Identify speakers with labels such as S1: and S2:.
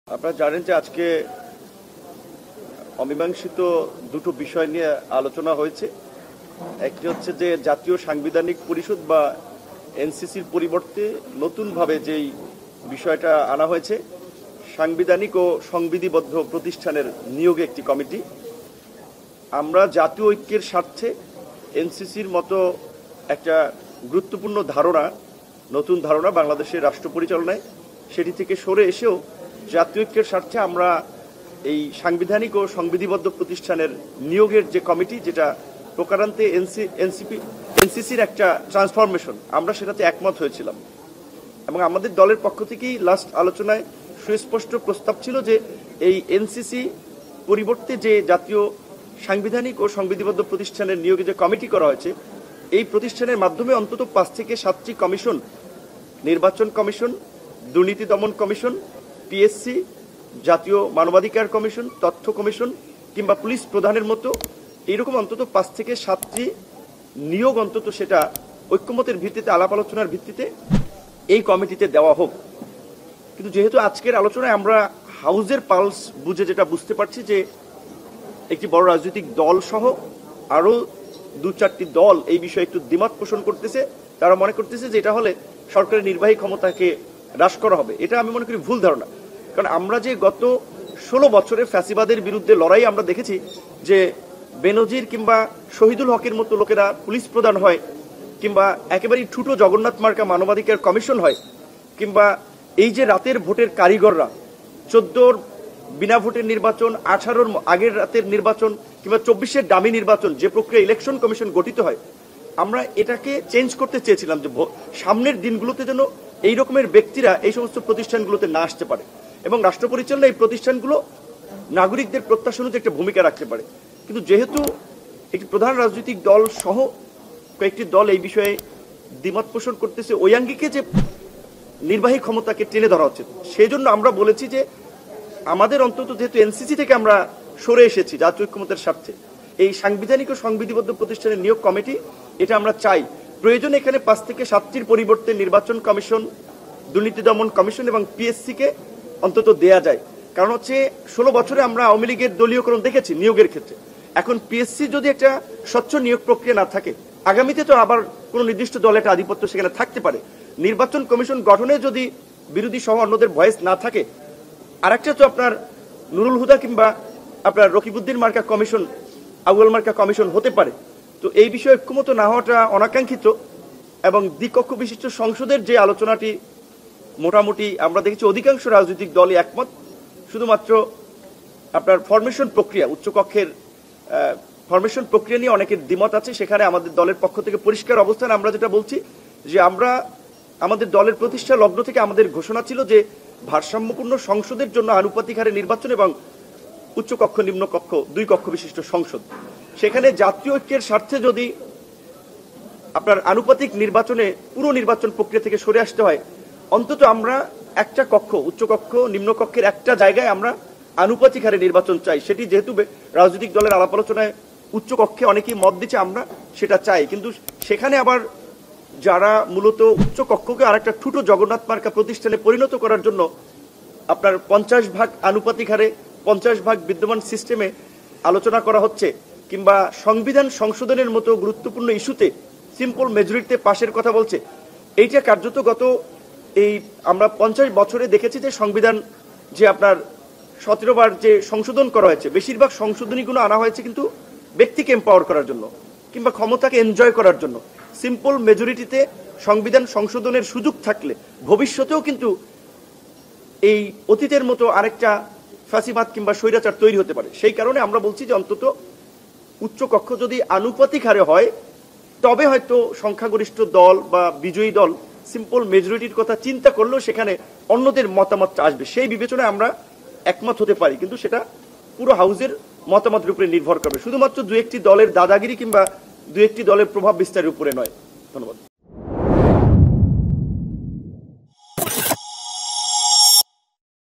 S1: আপনারা জানেন যে আজকে অমীমাংসিত দুটো বিষয় নিয়ে আলোচনা হয়েছে। একটি হচ্ছে যে জাতীয় সাংবিধানিক পরিষদ বা এনসিসির পরিবর্তে নতুনভাবে যেই বিষয়টা আনা হয়েছে, সাংবিধানিক ও সংবিধিবদ্ধ প্রতিষ্ঠানের নিয়োগে একটি কমিটি। আমরা জাতীয় ঐক্যের স্বার্থে এনসিসির মতো একটা গুরুত্বপূর্ণ ধারণা, নতুন ধারণা বাংলাদেশের রাষ্ট্র পরিচালনায়, সেটি থেকে সরে এসেও জাতীয় ঐক্যের স্বার্থে আমরা এই সাংবিধানিক ও সংবিধিবদ্ধ প্রতিষ্ঠানের নিয়োগের যে কমিটি, যেটা প্রকারান্তে এনসিসির একটা ট্রান্সফরমেশন, আমরা সেটাতে একমত হয়েছিলাম। এবং আমাদের দলের পক্ষ থেকেই লাস্ট আলোচনায় সুস্পষ্ট প্রস্তাব ছিল যে এই এনসিসি পরিবর্তে যে জাতীয় সাংবিধানিক ও সংবিধিবদ্ধ প্রতিষ্ঠানের নিয়োগে যে কমিটি করা হয়েছে, এই প্রতিষ্ঠানের মাধ্যমে অন্তত 5 থেকে 7টি কমিশন, নির্বাচন কমিশন, দুর্নীতি দমন কমিশন, পিএসসি, জাতীয় মানবাধিকার কমিশন, তথ্য কমিশন কিংবা পুলিশ প্রধানের মতো এইরকম অন্তত 5 থেকে 7টি নিয়োগ অন্তত সেটা ঐক্যমতের ভিত্তিতে, আলাপ আলোচনার ভিত্তিতে এই কমিটিতে দেওয়া হোক। কিন্তু যেহেতু আজকের আলোচনায় আমরা হাউজের পালস বুঝে যেটা বুঝতে পারছি যে একটি বড় রাজনৈতিক দল সহ আরও 2-4টি দল এই বিষয়ে একটু দ্বিমত পোষণ করতেছে। তারা মনে করতেছে যে এটা হলে সরকারের নির্বাহী ক্ষমতাকে হ্রাস করা হবে। এটা আমি মনে করি ভুল ধারণা। কারণ আমরা যে গত 16 বছরে ফ্যাসিবাদের বিরুদ্ধে লড়াই আমরা দেখেছি যে বেনজির কিংবা শহীদুল হকের মতো লোকেরা পুলিশ প্রধান হয়, কিংবা একেবারেই ঠুটো জগন্নাথ মার্কা মানবাধিকার কমিশন হয়, কিংবা এই যে রাতের ভোটের কারিগররা 14-র বিনা ভোটের নির্বাচন, 18-র আগের রাতের নির্বাচন কিংবা 24-এর ডামি নির্বাচন, যে প্রক্রিয়া ইলেকশন কমিশন গঠিত হয়, আমরা এটাকে চেঞ্জ করতে চেয়েছিলাম যে সামনের দিনগুলোতে যেন এই রকমের ব্যক্তিরা এই সমস্ত প্রতিষ্ঠানগুলোতে না আসতে পারে এবং রাষ্ট্র পরিচালনা এই প্রতিষ্ঠানগুলো নাগরিকদের প্রত্যাশা অনুযায়ী একটা ভূমিকা রাখতে পারে। কিন্তু যেহেতু একটি প্রধান রাজনৈতিক দল সহ কয়েকটি দল এই বিষয়ে দ্বিমত পোষণ করতেছে, ওই আঙ্গিকে যে নির্বাহী ক্ষমতাকে টেনে ধরা হচ্ছে, সেই জন্য আমরা বলেছি যে আমাদের অন্তত যেহেতু এনসিসি থেকে আমরা সরে এসেছি জাতীয় ঐক্যমতের স্বার্থে, এই সাংবিধানিক ও সংবিধিবদ্ধ প্রতিষ্ঠানের নিয়োগ কমিটি, এটা আমরা চাই। প্রয়োজন এখানে 5 থেকে 7টির পরিবর্তে নির্বাচন কমিশন, দুর্নীতি দমন কমিশন এবং পিএসসিকে অন্তত দেয়া যায়। কারণ হচ্ছে 16 বছরে আমরা আওয়ামী লীগের দলীয়করণ দেখেছি নিয়োগের ক্ষেত্রে। এখন পিএসসি যদি একটা স্বচ্ছ নিয়োগ প্রক্রিয়া না থাকে, আগামীতে তো আবার কোনো নির্দিষ্ট দলের একটা আধিপত্য সেখানে থাকতে পারে। নির্বাচন কমিশন গঠনে যদি বিরোধী সহ অন্যদের ভয়েস না থাকে, আরেকটা তো আপনার নুরুল হুদা কিংবা আপনার রকিবউদ্দিন মার্কা কমিশন, আউয়াল মার্কা কমিশন হতে পারে। তো এই বিষয়ে ঐক্যমত না হওয়াটা অনাকাঙ্ক্ষিত। এবং দ্বিকক্ষ বিশিষ্ট সংসদের যে আলোচনাটি মোটামুটি আমরা দেখেছি অধিকাংশ রাজনৈতিক দলই একমত। শুধুমাত্র আপনার ফরমেশন প্রক্রিয়া, উচ্চকক্ষের ফরমেশন প্রক্রিয়া নিয়ে অনেকের দ্বিমত আছে। সেখানে আমাদের দলের পক্ষ থেকে পরিষ্কার অবস্থান আমরা যেটা বলছি যে আমরা আমাদের দলের প্রতিষ্ঠা লগ্ন থেকে আমাদের ঘোষণা ছিল যে ভারসাম্যপূর্ণ সংসদের জন্য আনুপাতিক হারে নির্বাচন এবং উচ্চকক্ষ নিম্নকক্ষ 2 কক্ষ বিশিষ্ট সংসদ, সেখানে জাতীয় ঐক্যের স্বার্থে যদি আপনার আনুপাতিক নির্বাচনে পুরো নির্বাচন প্রক্রিয়া থেকে সরে আসতে হয়, অন্তত আমরা একটা কক্ষ, উচ্চকক্ষ নিম্নকক্ষের একটা জায়গায় আমরা আনুপাতিক হারে নির্বাচন চাই। সেটি যেহেতু রাজনৈতিক দলের আলাপ আলোচনায় উচ্চকক্ষে অনেকেই মত দিচ্ছে, আমরা সেটা চাই। কিন্তু সেখানে আবার যারা মূলত উচ্চকক্ষকে আরেকটা ঠুটো জগন্নাথ মার্কা প্রতিষ্ঠানে পরিণত করার জন্য আপনার 50 ভাগ আনুপাতিক হারে 50 ভাগ বিদ্যমান সিস্টেমে আলোচনা করা হচ্ছে, কিংবা সংবিধান সংশোধনের মতো গুরুত্বপূর্ণ ইস্যুতে সিম্পল মেজরিটিতে পাশের কথা বলছে, এইটা কার্যত গত এই আমরা 50 বছরে দেখেছি যে সংবিধান যে আপনার 17 বার যে সংশোধন করা হয়েছে, বেশিরভাগ সংশোধনীগুলো আনা হয়েছে কিন্তু ব্যক্তিকে এম্পাওয়ার করার জন্য কিংবা ক্ষমতাকে এনজয় করার জন্য। সিম্পল মেজরিটিতে সংবিধান সংশোধনের সুযোগ থাকলে ভবিষ্যতেও কিন্তু এই অতীতের মতো আরেকটা ফ্যাসিবাদ কিংবা স্বৈরাচার তৈরি হতে পারে। সেই কারণে আমরা বলছি যে অন্তত উচ্চকক্ষ যদি আনুপাতিক হারে হয়, তবে হয়তো সংখ্যাগরিষ্ঠ দল বা বিজয়ী দল সিম্পল মেজরিটির কথা চিন্তা করলেও সেখানে অন্যদের মতামতটা আসবে, সেই বিবেচনায় আমরা একমত হতে পারি। কিন্তু সেটা পুরো হাউজের মতামতের উপরে নির্ভর করবে, শুধুমাত্র 2-1টি দলের দাদাগিরি কিংবা 2-1টি দলের প্রভাব বিস্তারের উপরে নয়। ধন্যবাদ।